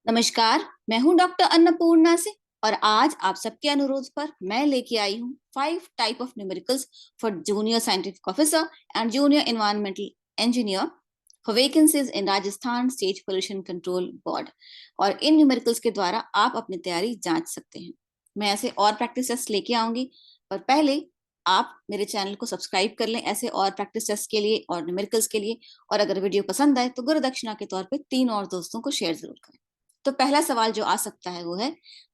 नमस्कार। मैं हूं डॉक्टर अन्नपूर्णा से और आज आप सबके अनुरोध पर मैं लेके आई हूं 5 type of numericals for junior scientific officer and junior environmental engineer for vacancies in Rajasthan state pollution control board. और इन न्यूमेरिकल्स के द्वारा आप अपनी तैयारी जांच सकते हैं। मैं ऐसे और प्रैक्टिस टेस्ट लेके आऊंगी, पर पहले आप मेरे चैनल को सब्सक्राइब कर लें ऐसे और प्रैक्टिस टेस्ट के लिए और न्यूमेरिकल्स के लिए। और अगर वीडियो पसंद आए तो गुरु दक्षिणा के तौर पे 3 और दोस्तों को शेयर जरूर करें। तो पहला सवाल जो आ सकता है वो है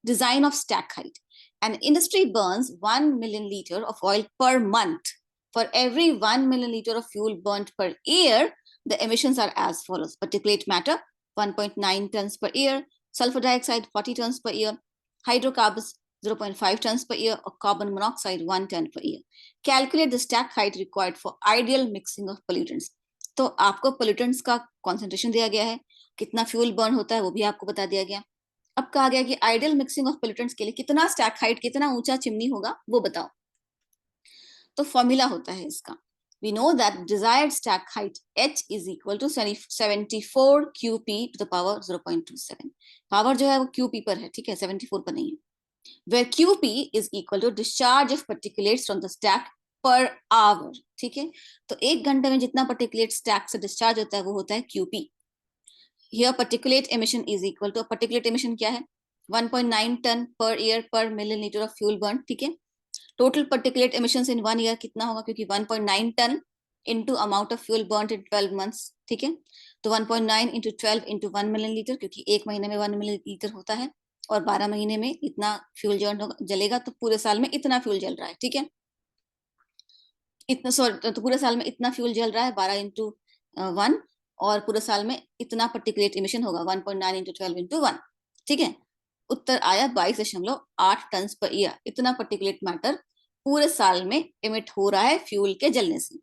design of stack height. An industry Burns 1 million litre of oil per month. For every 1 million litre of fuel burned per year the emissions are as follows: particulate matter 1.9 tons per year, sulfur dioxide 40 tons per year, hydrocarbons 0.5 tons per year, और carbon monoxide 1 ton per year. Calculate the stack height required for ideal mixing of pollutants. तो आपको pollutants का concentration दिया गया है, कितना fuel burn होता है वो भी आपको बता दिया गया। अब कहा गया कि आइडियल मिक्सिंग ऑफ पोल्यूटेंट्स के लिए कितना स्टैक हाइट, कितना ऊंचा चिमनी होगा वो बताओ। तो फॉर्मूला होता है इसका, we know that desired stack height h is equal to 74 qp to the power 0.27। Power जो है वो qp पर है, ठीक है, 74 पर नहीं है। where qp is equal to discharge of particulates from the stack per hour। ठीक है, तो 1 घंटे में जितना पर्टिकुलेट स्टैक से डिस्चार्ज होता है वो होता है qp। Here particulate emission is equal to, particulate emission क्या है, 1.9 ton per year per million litre of fuel burn. ठीक है, total particulate emissions in 1 year कितना होगा, क्योंकि 1.9 ton into amount of fuel burn in 12 months। ठीक है, तो 1.9 इंटू 12 इंटू 1 मिलियन लीटर, क्योंकि एक महीने में 1 मिलियन लीटर होता है और 12 महीने में इतना फ्यूल जलेगा, तो पूरे साल में इतना फ्यूल जल रहा है। ठीक है, इतना, सॉरी, तो पूरे साल में इतना फ्यूल जल रहा है 12 इंटू 1, और पूरे साल में इतना पर्टिकुलेट इमिशन होगा 1.9 इंटू 12 इंटू 1। ठीक है, उत्तर आया 22.8 टन पर ईयर। इतना पर्टिकुलेट मैटर पूरे साल में इमिट हो रहा है फ्यूल के जलने से।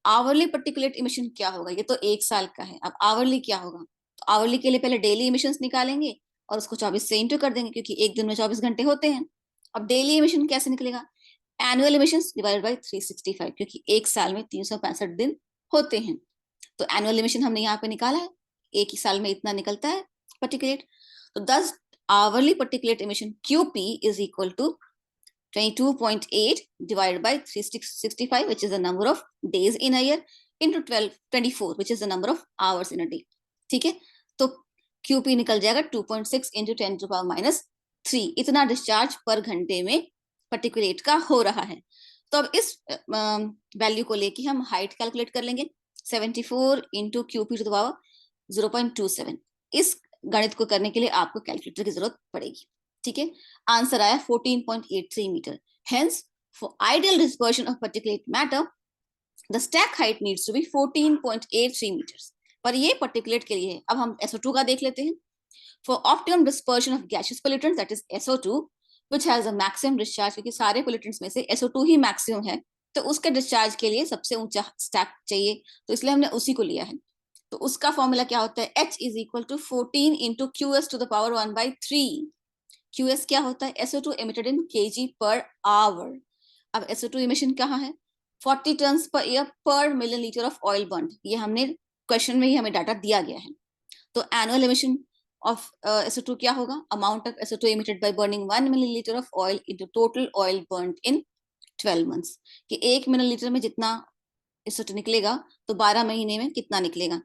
आवरली पर्टिकुलेट इमिशन क्या होगा, ये तो 1 साल का है। अब आवरली क्या होगा, तो आवरली के लिए पहले डेली इमिशन निकालेंगे और उसको 24 से इंटू कर देंगे, क्योंकि एक दिन में 24 घंटे होते हैं। अब डेली इमिशन कैसे निकलेगा, एनुअल इमिशंस डिवाइडेड बाय 365, क्योंकि एक साल में 365 दिन होते हैं। तो एनुअल इमिशन हमने यहाँ पे निकाला है, एक ही साल में इतना निकलता है पर्टिकुलेट। तो 10 hourly particulate emission QP is equal to 22.8 divided by 365, which is the number of days in a year, into 24, which is the number of hours in a day। ठीक है, तो QP निकल जाएगा 2.6 इंटू 10⁻³ इतना discharge पर घंटे में particulate का हो रहा है। तो अब इस वैल्यू को लेके हम हाइट कैलकुलेट कर लेंगे, 74 into QP to the power 0.27। इस गणित को करने के लिए आपको कैलकुलेटर की जरूरत पड़ेगी। ठीक है, आंसर आया 14.83 metre. Hence for ideal dispersion of particulate matter the stack height needs to be 14.83 metres. पर ये पर्टिकुलेट के लिए है। अब हम SO2 का देख लेते हैं। For optimum dispersion of gaseous pollutants, that is SO2 which has a maximum discharge, क्योंकि सारे पोल्यूटेंट्स में से SO2 ही मैक्सिमम है, तो उसके डिस्चार्ज के लिए सबसे ऊंचा स्टैक चाहिए, तो इसलिए हमने उसी को लिया है। तो उसका फॉर्मूला क्या होता है, H is equal to 14 into QS to the power 1/3। QS क्या होता है, SO2 emitted in kg per hour। अब SO2 emission कहाँ है, 40 टन्स पर year per million litre of oil burn. ये हमने क्वेश्चन में ही हमें डाटा दिया गया है। तो एनुअल एमिशन ऑफ SO2 क्या होगा, amount of SO2 emitted by burning 1 milliliter of oil into total oil burnt in 12 months। कि 1 मिलीलीटर में जितना SO2 निकलेगा तो 12 महीने में कितना निकलेगा,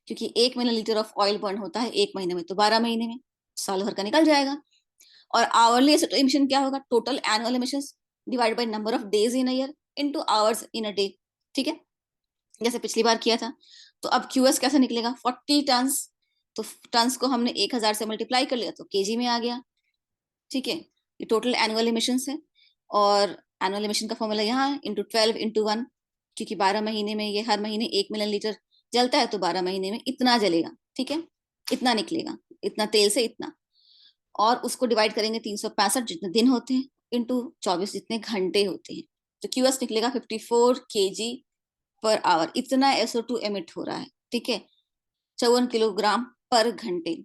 क्योंकि 1 मिलीलीटर ऑफ ऑयल बर्न होता है 1 महीने में, तो 12 महीने में साल भर का निकल जाएगा। और आवरली SO2 emission क्या होगा, total annual emissions divided by number of days in a year into hours in a day. ठीक है, जैसे पिछली बार किया था। तो अब QS कैसे निकलेगा, 40 टन्स, तो टन्स को हमने 1000 से मल्टीप्लाई कर लिया तो केजी में आ गया। ठीक है, ये टोटल एनुअल इमिशंस है, और एनुअल इमिशन का फॉर्मूला यहाँ है इंटू 12 इंटू 1, क्योंकि 12 महीने में ये हर महीने 1 मिलियन लीटर जलता है, तो 12 महीने में इतना जलेगा। ठीक है, इतना निकलेगा, इतना तेल से इतना, और उसको डिवाइड करेंगे 365 जितने दिन होते हैं इंटू 24 जितने घंटे होते हैं, तो QS निकलेगा 54 kg पर आवर। इतना SO2 एमिट हो रहा है। ठीक है, 54 किलोग्राम पर घंटे।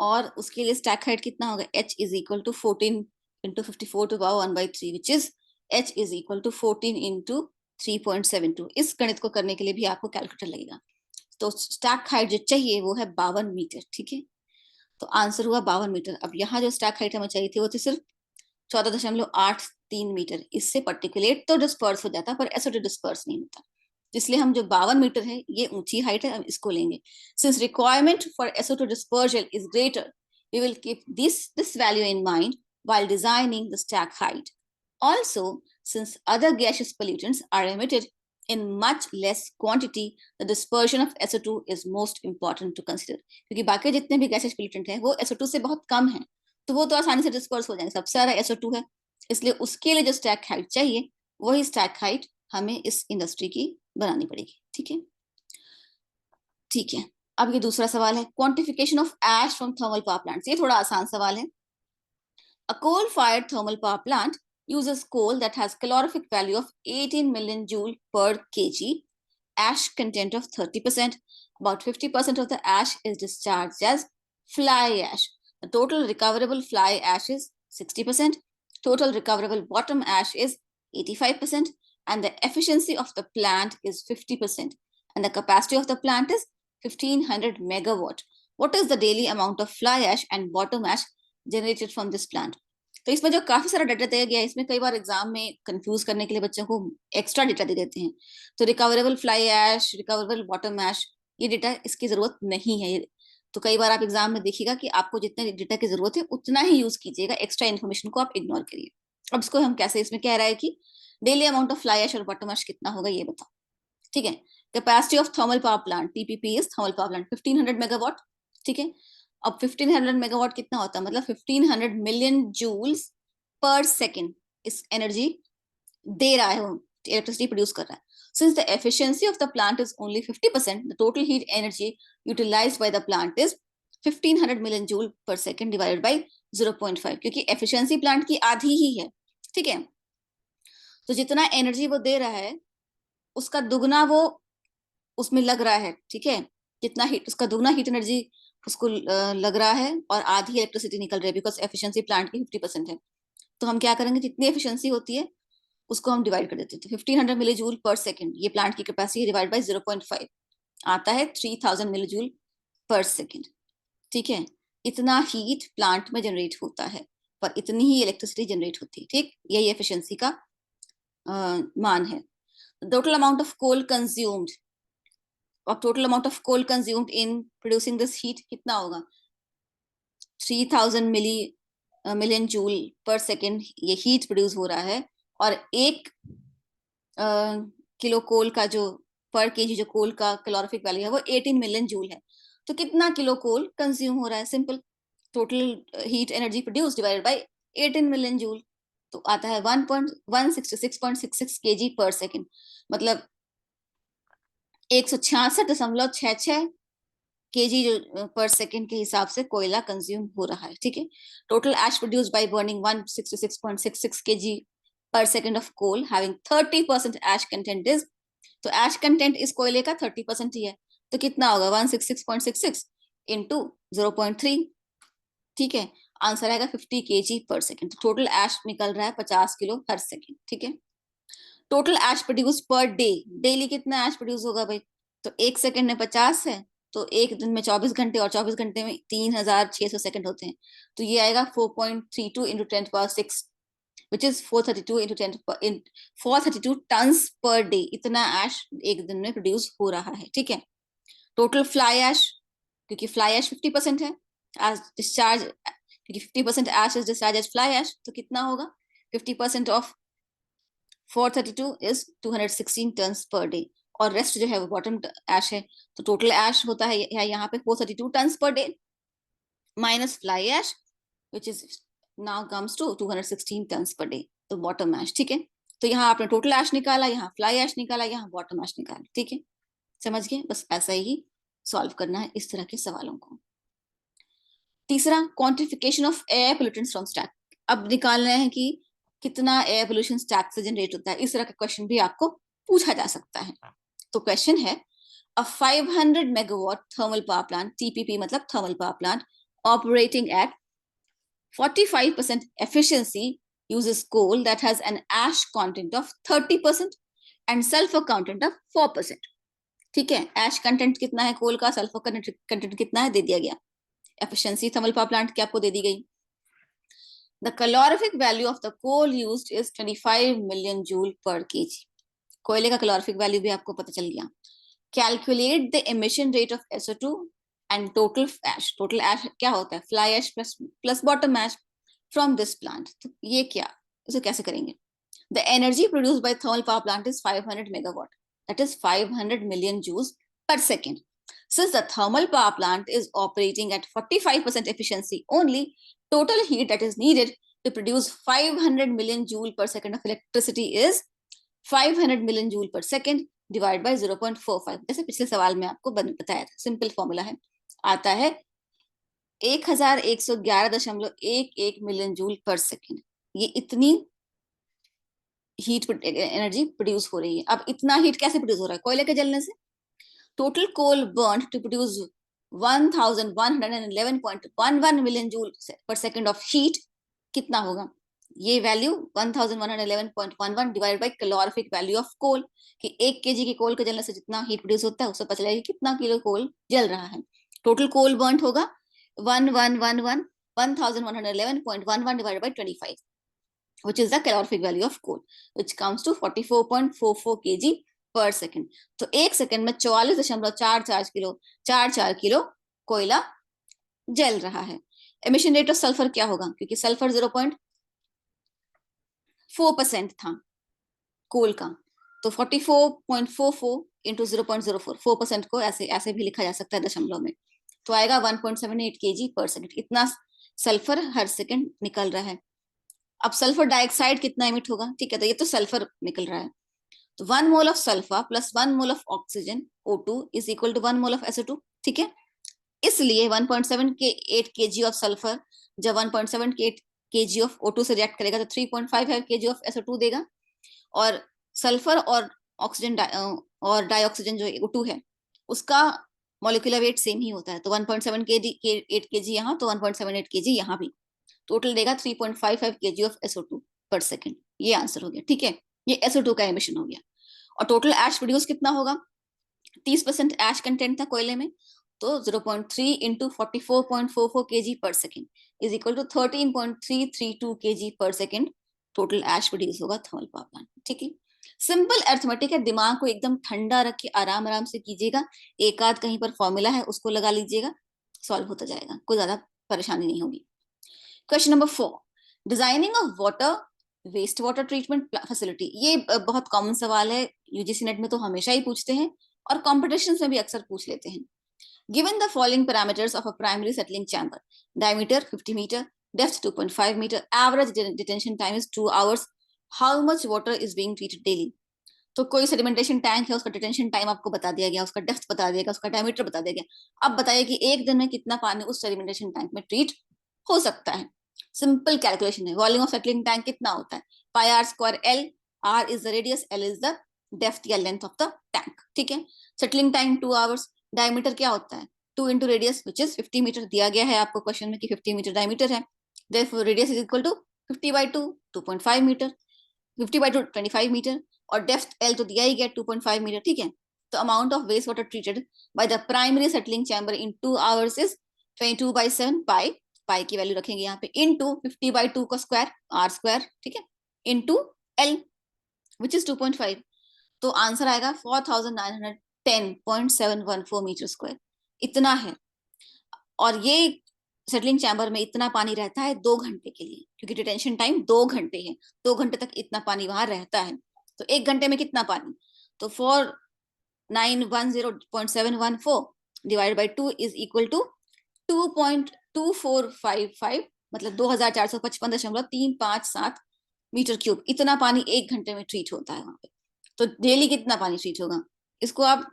और उसके लिए स्टैक हाइट कितना होगा, H is equal to 14 into 54 to power 1/3, which is H is equal to 14 into 3.72। इस गणित को करने के लिए भी आपको कैलकुलेटर लगेगा। तो स्टैक हाइट जो चाहिए वो है 52 मीटर। ठीक है, तो आंसर हुआ 52 मीटर। अब यहाँ जो स्टैक हाइट हमें चाहिए थी वो थी सिर्फ 14.83 मीटर। इससे पर्टिकुलेट तो डिस्पर्स हो जाता, पर एसओ2 डिस्पर्स नहीं होता। इसलिए हम जो 52 मीटर है ये ऊंची हाइट है, हम इसको लेंगे। Since requirement for SO2 dispersal is greater, we will keep this value in mind while designing the stack height. Also, since other gaseous pollutants are emitted in much less quantity, the dispersion of SO2 is most important to consider. क्योंकि बाकी जितने भी gases pollutant हैं वो SO2 से बहुत कम है, तो वो तो आसानी से डिस्पर्स हो जाएंगे। सबसे ज्यादा SO2 है, इसलिए उसके लिए जो स्टैक हाइट चाहिए वही स्टैक हाइट हमें इस इंडस्ट्री की बनानी पड़ेगी। ठीक है, ठीक है। अब ये दूसरा सवाल है, quantification of ash from thermal power plant. ये थोड़ा आसान सवाल है। A coal fired thermal power plant uses coal that has calorific value of 18 million joule per kg, ash content of 30%. About 50% of the ash is discharged as fly ash. The total recoverable fly ash is 60%. Total recoverable bottom ash is 85%. And the efficiency of the plant is 50%. And the capacity of the plant is 1500 megawatt. What is the daily amount of fly ash and bottom ash generated from this plant? तो इसमें जो काफी सारा data दिया गया है, इसमें कई बार एग्जाम में कंफ्यूज करने के लिए बच्चों को एक्स्ट्रा डेटा दे देते हैं। तो recoverable fly ash, recoverable bottom ash, ये डेटा इसकी जरूरत नहीं है। तो कई बार आप एग्जाम में देखिएगा कि आपको जितने डेटा की जरूरत है उतना ही यूज कीजिएगा, एक्स्ट्रा इन्फॉर्मेशन को आप इग्नोर करिए। अब इसको हम कैसे, इसमें कह रहा है कि daily amount of fly ash और बॉटम ऐश कितना होगा ये बताओ। ठीक है, capacity of thermal power plant, TPP is thermal power plant 1500 megawatt. ठीक है, अब 1500 मेगावाट कितना होता है, मतलब 1500 मिलियन जूल्स पर सेकेंड इस एनर्जी दे रहा है, इलेक्ट्रिसिटी प्रोड्यूस कर रहा है। Since the efficiency of the plant is only 50%, the total heat energy utilized by the plant is 1500 million joule per second divided by 0.5, क्योंकि एफिशिएंसी प्लांट की आधी ही है। ठीक है, तो जितना एनर्जी वो दे रहा है उसका दुगना वो उसमें लग रहा है। ठीक है, जितना हीट, उसका दुगना हीट एनर्जी उसको लग रहा है और आधी इलेक्ट्रिसिटी निकल रही है, बिकॉज एफिशिएंसी प्लांट की 50% है। तो हम क्या करेंगे, जितनी एफिशिएंसी होती है उसको हम डिवाइड कर देते हैं। 1500 मिली जूल पर सेकेंड ये प्लांट की कैपेसिटी डिवाइड बाई 0.5 आता है 3000 मिली जूल पर सेकेंड। ठीक है, इतना हीट प्लांट में जनरेट होता है, पर इतनी ही इलेक्ट्रिसिटी जनरेट होती है। ठीक, यही एफिशिएंसी का मान है। Total amount of coal consumed, और total amount of coal consumed in producing this heat कितना होगा, 3000 मिलियन जूल पर सेकेंड ये हीट प्रोड्यूस हो रहा है। और एक किलो कोल का जो पर केजी जो कोल का कैलोरीफिक वैल्यू है वो 18 मिलियन जूल है। तो कितना किलो कोल कंज्यूम हो रहा है, simple, total heat energy produce divided by 18 million joule, तो आता है 1.166.66 केजी पर सेकेंड, मतलब 166.66 केजी पर सेकेंड के हिसाब से कोयला कंज्यूम हो रहा है। ठीक है, total ash produce by burning 166.66 kg per second of coal having 30% ash content is, तो ash content इस कोयले का 30% ही है, तो कितना होगा 166.66 into 0.3। ठीक है, आंसर आएगा 50 kg per second। तो टोटल एश निकल रहा है 50 किलो हर सेकेंड। ठीक है, total ash produce per day, daily कितना एश प्रोड्यूस होगा भाई, तो एक सेकेंड में 50 है, तो एक दिन में 24 घंटे, और 24 घंटे में 3600 सेकंड होते हैं, तो ये आएगा 4.32 into 10⁶, which is 432 into 10 in 432 tons per day। इतना एश एक दिन में प्रोड्यूस हो रहा है। ठीक है, टोटल फ्लाई एश, क्योंकि फ्लाई एश 50% है, एज डिस्चार्ज, क्योंकि 50% ash is discharge as fly ash, तो कितना होगा 50% of 432 is 216 tons per day, और रेस्ट जो है वो बॉटम एश है। तो टोटल एश होता है यहाँ पे 432 tons per day minus fly ash which is now comes to 216 tons per day, तो बॉटम ऐश। ठीक है, तो यहाँ आपने टोटल ऐश निकाला, यहाँ फ्लाई ऐश निकाला, यहाँ बॉटम ऐश निकाला। ठीक है, समझ गए, बस ऐसा ही सॉल्व करना है इस तरह के सवालों को। तीसरा, quantification of air pollutants from stack. अब निकालना है कि कितना एयर पोल्यूशन स्टैक से जनरेट होता है, इस तरह का क्वेश्चन भी आपको पूछा जा सकता है। तो क्वेश्चन है, a 500 megawatt thermal power plant, TPP मतलब thermal power plant, operating at 45% efficiency uses coal that has an ash content of 30% and sulfur content of 4%। ठीक है, एश कंटेंट कितना है कोल का, सल्फर कंटेंट कितना है दे दिया गया। एफिशिएंसी थर्मल पावर प्लांट की आपको दे दी गई। The calorific value of the coal used is 25 million joule per kg. कोयले का कैलोरीफिक वैल्यू भी आपको पता चल गया। Calculate the emission rate of SO2 and total ash. Total ash क्या होता है? Fly ash plus bottom ash from this plant. तो ये क्या, इसे कैसे करेंगे? The energy produced by thermal power plant is 500 megawatt, that is 500 million joules per second. Since the thermal power plant is operating at 45% efficiency only, total heat that is needed to produce 500 million joule per second of electricity is 500 million joule per second divided by 0.45। जैसे पिछले सवाल में आपको बताया था, simple formula है, आता है 1111.11 मिलियन जूल पर सेकेंड। ये इतनी हीट एनर्जी प्रोड्यूस हो रही है। अब इतना हीट कैसे प्रोड्यूस हो रहा है? कोयले के जलने से। Total coal burn to produce 1111.11 million joule per second of heat कितना होगा? ये value 1111.11 divide by calorific value of coal, कि 1 kg के कोल के जलने से जितना हीट प्रोड्यूस होता है उससे पता चलेगा कितना किलो कोल जल रहा है। टोटल कोल बर्न होगा 1111.11 divided by 25, which is the calorific value of coal, which comes to 44.44 kg per second. तो एक सेकंड में 44.44 किलो कोयला जल रहा है। एमिशन रेट ऑफ सल्फर क्या होगा? क्योंकि सल्फर 0.4% था कोल का, तो 44.44 इंटू 0.04, 4% को ऐसे ऐसे भी लिखा जा सकता है दशमलव में, तो आएगा 1.78 kg पर सेकंड। इतना सल्फर हर सेकंड निकल रहा है। अब सल्फर डाइऑक्साइड कितना इमिट होगा? ठीक है, तो ये तो सल्फर निकल रहा है, तो 1 mole of sulphur plus 1 mole of oxygen O2 is equal to 1 mole of SO2। ठीक है, इसलिए 1.78 kg ऑफ सल्फर जब 1.78 kg ऑफ O2 से रिएक्ट करेगा तो 3.55 kg ऑफ SO2 देगा। और सल्फर और ऑक्सीजन और डाइऑक्सीजन जो O2 है उसका मॉलिक्यूलर वेट सेम ही होता है, तो 1.78 kg यहाँ, तो 1.78 kg यहाँ भी, टोटल देगा 3.55 kg ऑफ SO2 पर सेकेंड। ये आंसर हो गया। ठीक है, ये SO2 का एमिशन हो गया। और टोटल एश प्रोड्यूस कितना होगा? 30% एश कंटेंट था कोयले में, तो 0.3 into 44.44 kg per second is equal to 13.332 kg per second total ash produce होगा थर्मल पावर प्लांट। ठीक है, सिंपल अर्थमेटिक है, दिमाग को एकदम ठंडा रखे आराम आराम से कीजिएगा। एक आध कहीं पर फॉर्मूला है उसको लगा लीजिएगा, सॉल्व होता जाएगा, कोई ज्यादा परेशानी नहीं होगी। Question number 4, designing of water waste water treatment facility. ये बहुत कॉमन सवाल है, यूजीसी नेट में तो हमेशा ही पूछते हैं और कॉम्पिटिशन में भी अक्सर पूछ लेते हैं। Given the following parameters of a primary settling chamber, diameter 50 metre, depth 2.5 metre, average detention time is 2 hours, how much water is being treated daily. तो कोई सेडिमेंटेशन टैंक है, उसका डिटेंशन टाइम आपको बता दिया गया, उसका डेप्थ बता दिया गया, उसका डायमीटर बता दिया गया। अब बताइए कि एक दिन में कितना पानी उस सेडिमेंटेशन टैंक में ट्रीट हो सकता है। सिंपल कैलकुलेशन है। वॉल्यूम ऑफ सेटलिंग टैंक कितना होता है? Pi r square l, r is the radius, l is the depth या लेंथ ऑफ द टैंक। ठीक है, सेटलिंग टाइम 2 आवर्स, डायमीटर क्या होता है? 2 into radius which is 50 metre दिया गया है आपको क्वेश्चन में कि 50 मीटर डायमीटर है, therefore radius is equal to 50/2 2.5 metre, 50/2 25 metre, और डेप्थ एल तो दिया ही गया 2.5 मीटर। ठीक है, तो amount of waste water treated by the primary settling chamber in 2 hours is 22/7 pi, pi की वैल्यू रखेंगे यहाँ पे, इनटू 50/2 का स्क्वायर आर स्क्वायर, ठीक है, इनटू एल विच इज 2.5, तो आंसर आएगा 4910.714 मीटर स्क्वायर। इतना है, और ये सेटलिंग चैम्बर में इतना पानी रहता है 2 घंटे के लिए, क्योंकि डिटेंशन टाइम 2 घंटे है, 2 घंटे तक इतना पानी वहां रहता है। तो 1 घंटे में कितना पानी? तो 4910.714 divide by 2 is equal to 2.2455, मतलब 2455.357 मीटर क्यूब। इतना पानी 1 घंटे में ट्रीट होता है वहां पे। तो डेली कितना पानी ट्रीट होगा? इसको आप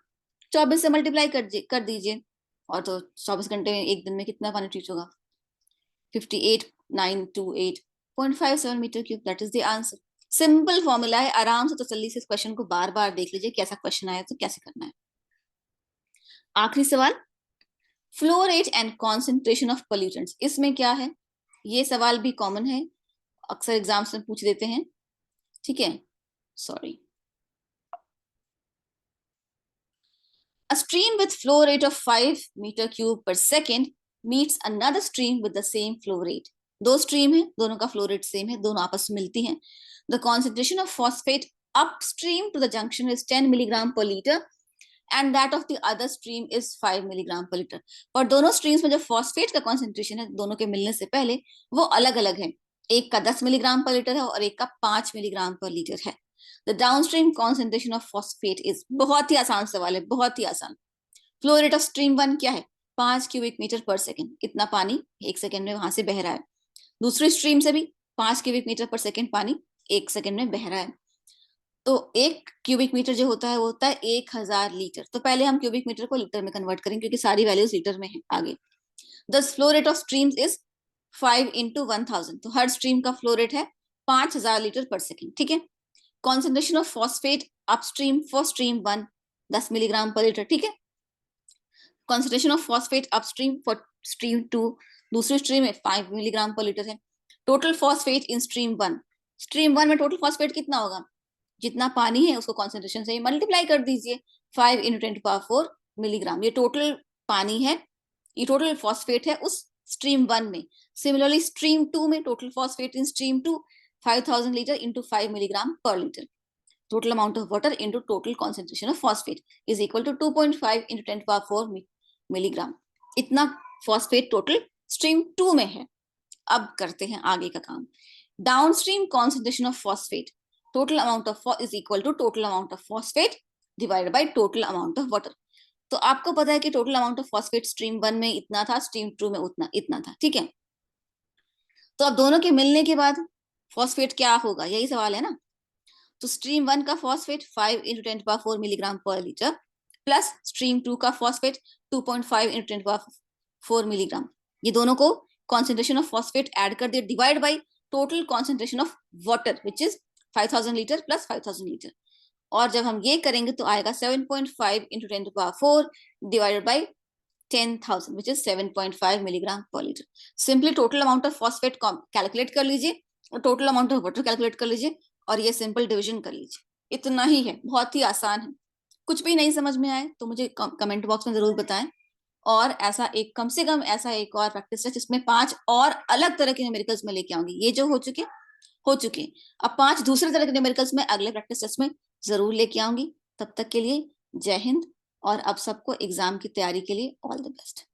24 से मल्टीप्लाई कर दीजिए, और तो 24 घंटे में एक दिन में कितना पानी ट्रीट होगा? 58,928.57 metre cube, that is the answer. Simple formula है, आराम से तसल्ली से इस क्वेश्चन को बार बार देख लीजिए, कैसा क्वेश्चन आया तो कैसे करना है। आखिरी सवाल, flow rate and concentration of pollutants. इसमें क्या है? ये सवाल भी कॉमन है, अक्सर एग्जाम्स में पूछ देते हैं। ठीक है, sorry. A stream with flow rate of 5 meter cube per second meets another stream with the same flow rate. दो स्ट्रीम है, दोनों का फ्लो रेट सेम है, दोनों आपस में मिलती हैं. The concentration of phosphate upstream to the junction is 10 milligram per liter and that of the other stream is 5 milligram per liter. पर दोनों स्ट्रीम्स में जो फॉस्फेट का कॉन्सेंट्रेशन है दोनों के मिलने से पहले वो अलग अलग है. एक का 10 मिलीग्राम पर लीटर है और एक का 5 मिलीग्राम पर लीटर है. The downstream concentration of phosphate is, बहुत ही आसान सवाल है, बहुत ही आसान. फ्लो रेट ऑफ स्ट्रीम 1 क्या है? 5 क्यूबिक मीटर पर सेकेंड. इतना पानी एक सेकेंड में वहां से बह रहा है. दूसरी स्ट्रीम से भी 5 क्यूबिक मीटर पर सेकेंड पानी एक सेकेंड में बह रहा है. तो एक क्यूबिक मीटर जो होता है वो होता है 1000 लीटर. तो पहले हम क्यूबिक मीटर को लीटर में कन्वर्ट करेंगे क्योंकि सारी वैल्यूज लीटर में है आगे. The flow rate of streams is 5 into 1000. तो हर स्ट्रीम का फ्लो रेट है 5000 लीटर पर सेकेंड. ठीक है. Concentration of phosphate upstream for stream 1 10 milligram per litre. ठीक है. Concentration of phosphate upstream for stream 2 दूसरी स्ट्रीम में 5 मिलीग्राम पर लीटर है. Total phosphate in stream 1, stream 1 में टोटल फॉस्फेट कितना होगा? जितना पानी है उसको कॉन्सेंट्रेशन से मल्टीप्लाई कर दीजिए. 5 into 10⁴ मिलीग्राम. ये टोटल पानी है, ये टोटल फॉस्फेट है उस स्ट्रीम 1 में. सिमिलरली स्ट्रीम 2 में total phosphate in stream 2 5000 litre into 5 milligram per litre. Total amount of water into total concentration of phosphate is equal to 2.5 into 10⁴ milligram. इतना phosphate total stream 2 में है. अब करते हैं आगे का काम. Downstream concentration of phosphate, total amount of is equal to total amount of phosphate divided by total amount of water. तो आपको पता है कि total amount of phosphate stream 1 में इतना था, स्ट्रीम 2 में उतना इतना था. ठीक है. तो अब दोनों के मिलने के बाद फॉस्फेट क्या होगा, यही सवाल है ना. तो स्ट्रीम 1 का phosphate 5 into 10⁴ milligram per litre plus stream 2 का फॉस्फेट 2.5 into 10⁴ मिलीग्राम. ये दोनों को कॉन्सेंट्रेशन ऑफ फॉस्फेट ऐड कर दिया divide by total concentration of water which is 5000 litre plus 5000 litre. और जब हम ये करेंगे तो आएगा 7.5 into 10⁴ divided by 10,000 which is 7.5 milligram per litre. Simply total amount of phosphate calculate कर लीजिए और total amount of water calculate कर लीजिए और ये सिंपल डिवीजन कर लीजिए. इतना ही है, बहुत ही आसान है. कुछ भी नहीं समझ में आए तो मुझे कमेंट बॉक्स में जरूर बताएं. और ऐसा एक कम से कम ऐसा एक और प्रैक्टिस टेस्ट जिसमें 5 और अलग तरह के न्यूमेरिकल्स में लेके आऊंगी. ये जो हो चुके अब 5 दूसरे तरह के न्यूमेरिकल्स में अगले प्रैक्टिस टेस्ट में जरूर लेके आऊंगी. तब तक के लिए जय हिंद और अब सबको एग्जाम की तैयारी के लिए ऑल द बेस्ट.